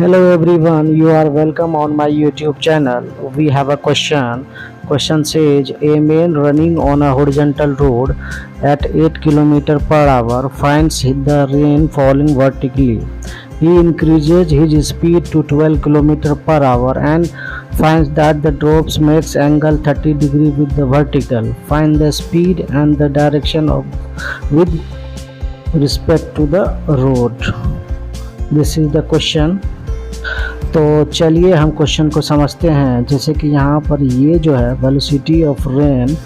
Hello everyone, you are welcome on my YouTube channel. We have a question. Question says a man running on a horizontal road at 8 km per hour finds the rain falling vertically. He increases his speed to 12 km per hour and finds that the drops makes angle 30 degree with the vertical. Find the speed and the direction of with respect to the road. This is the question. तो चलिए हम question को समझते हैं। जैसे कि यहाँ पर ये जो है velocity of rain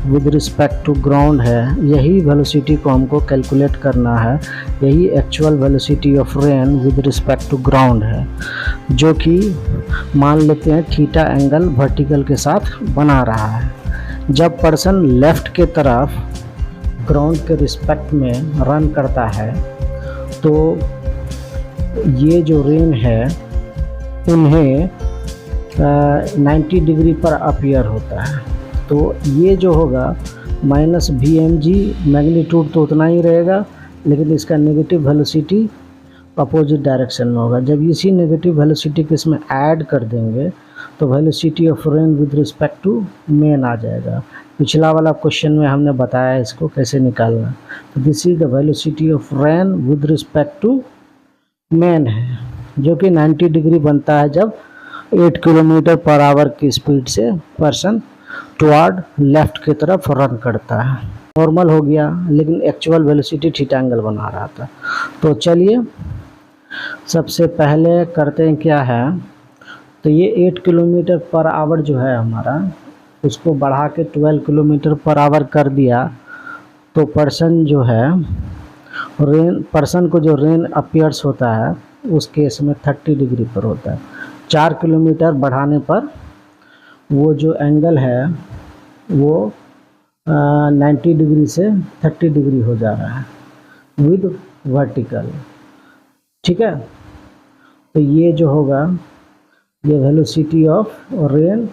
with respect to ground है, यही वेलोसिटी को हमको कैलकुलेट करना है। यही actual velocity of rain with respect to ground है, जो कि मान लेते हैं थीटा एंगल वर्टिकल के साथ बना रहा है। जब पर्सन लेफ़्ट के तरफ ग्राउंड के रिस्पेक्ट में रन करता है तो ये जो रेन है उन्हें 90 डिग्री पर अपीयर होता है। तो ये जो होगा माइनस VmG, मैग्नीट्यूड तो उतना ही रहेगा, लेकिन इसका नेगेटिव वेलोसिटी अपोजिट डायरेक्शन में होगा। जब इसी नेगेटिव वेलोसिटी को इसमें ऐड कर देंगे तो velocity of rain with respect to man आ जाएगा। पिछला वाला क्वेश्चन में हमने बताया इसको कैसे निकालना। तो this is the velocity of rain with respect to man है, जो कि 90 डिग्री बनता है जब 8 किलोमीटर पर आवर की स्पीड से पर्सन टुवर्ड लेफ्ट की तरफ रन करता है। नॉर्मल हो गया, लेकिन एक्चुअल वेलोसिटी थीटा एंगल बना रहा था। तो चलिए सबसे पहले करते हैं क्या है। तो ये 8 किलोमीटर पर आवर जो है हमारा, उसको बढ़ा के 12 किलोमीटर पर आवर कर दिया। तो पर्सन जो है पर्सन को जो रेन अपीयर्स होता है उस केस में 30 डिग्री पर होता है। 4 किलोमीटर बढ़ाने पर वो जो एंगल है वो 90 डिग्री से 30 डिग्री हो जा रहा है विद वर्टिकल। ठीक है, तो ये जो होगा ये velocity of rain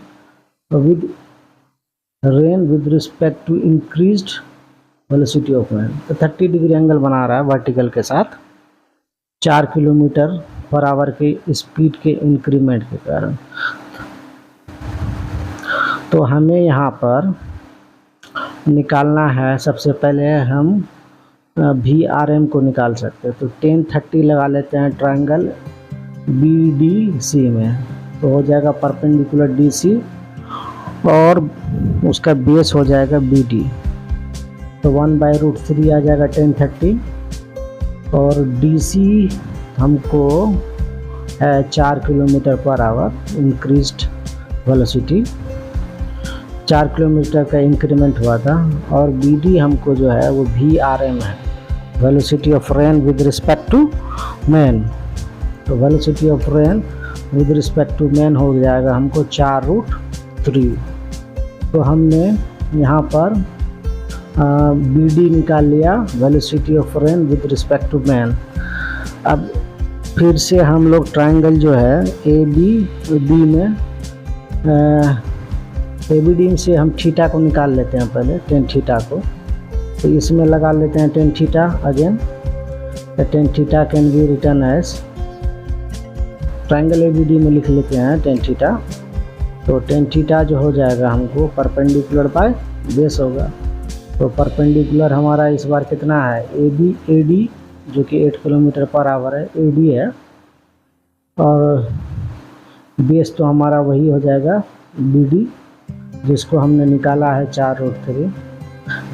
with respect to increased velocity of rain. तो 30 डिग्री एंगल बना रहा है वर्टिकल के साथ 4 किलोमीटर पर आवर के स्पीड के इंक्रीमेंट के कारण। तो हमें यहाँ पर निकालना है, सबसे पहले हम VRM को निकाल सकते हैं। तो 10-30 लगा लेते हैं ट्रायंगल BDC में, तो हो जाएगा परपेंडिकुलर DC और उसका बेस हो जाएगा BD। तो 1/√3 आ जाएगा 10-30 और DC हमको है 4 kilometre per our increased velocity, 4 kilometre का इंक्रीमेंट हुआ था। और BD हमको जो है वो VRM है, velocity of rain with respect to man. तो velocity of rain with respect to man हो जाएगा हमको 4√3। तो हमने यहाँ पर BD निकाल लिया, velocity of rain with respect to man. अब फिर से हम लोग ट्रायंगल जो है ABD में ABD से हम थीटा को निकाल लेते हैं पहले, tan थीटा को। तो इसमें लगा लेते हैं tan थीटा अगेन। तो tan theta can be written as, triangle ABD में लिख लेते हैं tan थीटा। तो tan थीटा जो हो जाएगा हमको परपेंडिकुलर बाय बेस होगा। तो परपेंडिकुलर हमारा इस बार कितना है AD जो कि 8 किलोमीटर पर आवर है, AD है, और बेस तो हमारा वही हो जाएगा BD, जिसको हमने निकाला है 4√3।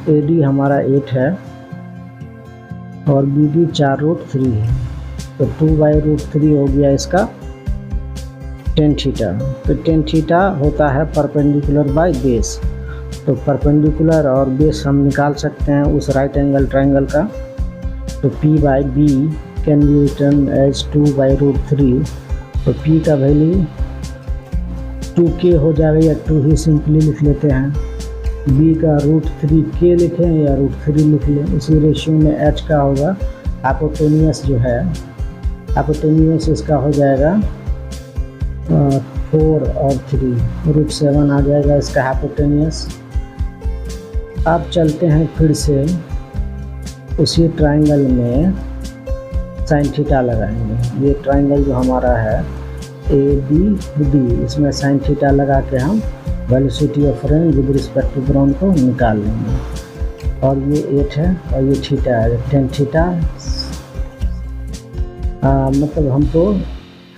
AD हमारा 8 है और BD 4√3 है। तो 2/√3 हो गया इसका tan थीटा। तो tan थीटा होता है परपेंडिकुलर बाय बेस। तो परपेंडिकुलर और बेस हम निकाल सकते हैं उस राइट एंगल ट्रायंगल का। तो P/B can be written as 2/√3। तो P का वैल्यू 2K हो जाएगा, या 2 ही सिंपली लिख लेते हैं। B का √3K लिखें या √3 लिख लें। इसी रेशियो में H का होगा हाइपोटेनियस जो है, हाइपोटेनियस इसका हो जाएगा 4 और 3, √7 आ जाएगा इसका हाइपोटेनियस। अब चलते हैं फिर से उसी ट्रायंगल में साइन थीटा लगाएंगे। ये ट्राइंगल जो हमारा है ए बी डी, इसमें साइन थीटा लगा के हम velocity of rain with respect to ground को निकाल लेंगे। और ये 8 है और ये थीटा है, टेन थीटा मतलब हमको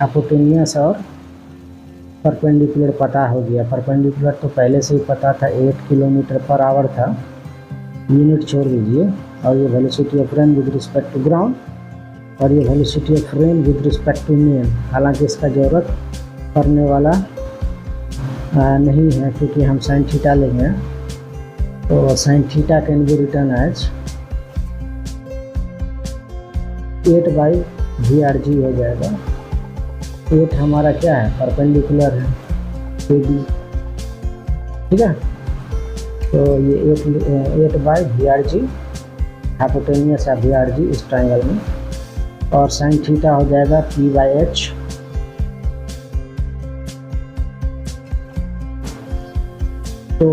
हाइपोटेनियस और परपेंडिकुलर पता हो गया। परपेंडिकुलर तो पहले से ही पता था, 8 किलोमीटर पर आवर था, यूनिट छोड़ दीजिए। और ये velocity of rain with respect to ground और ये velocity of rain with respect to man. हालांकि इसका ज़रूरत पड़ने वाला नहीं है क्योंकि हम साइन थीटा लेंगे, तो sine theta can be written as 8/VRG हो जाएगा। 8 हमारा क्या है, परपेंडिकुलर है AB, ठीक है। तो ये 8/VRG हाइपोटेनियस है VRG इस ट्राइंगल में, और साइन थीटा हो जाएगा P/H। तो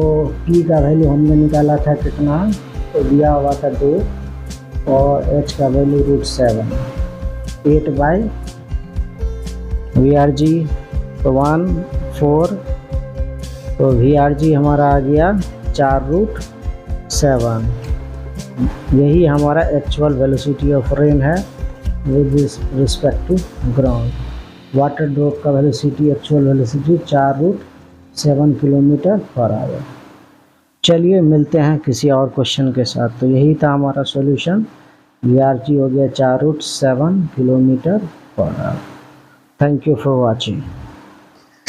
P का वैल्यू हमने निकाला था कितना, तो दिया हुआ था 2 और H का वैल्यू √7। 8/VRG तो 1 4, तो VRG हमारा आ गया 4√7। यही हमारा एक्चुअल वेलोसिटी ऑफ रेन है with respect to ground. Water drop का velocity, actual velocity 4√7 kilometre per hour. चलिए मिलते हैं किसी और क्वेश्चन के साथ। तो यही था हमारा सॉल्यूशन, VRG हो गया 4√7 kilometre per our. Thank you for watching.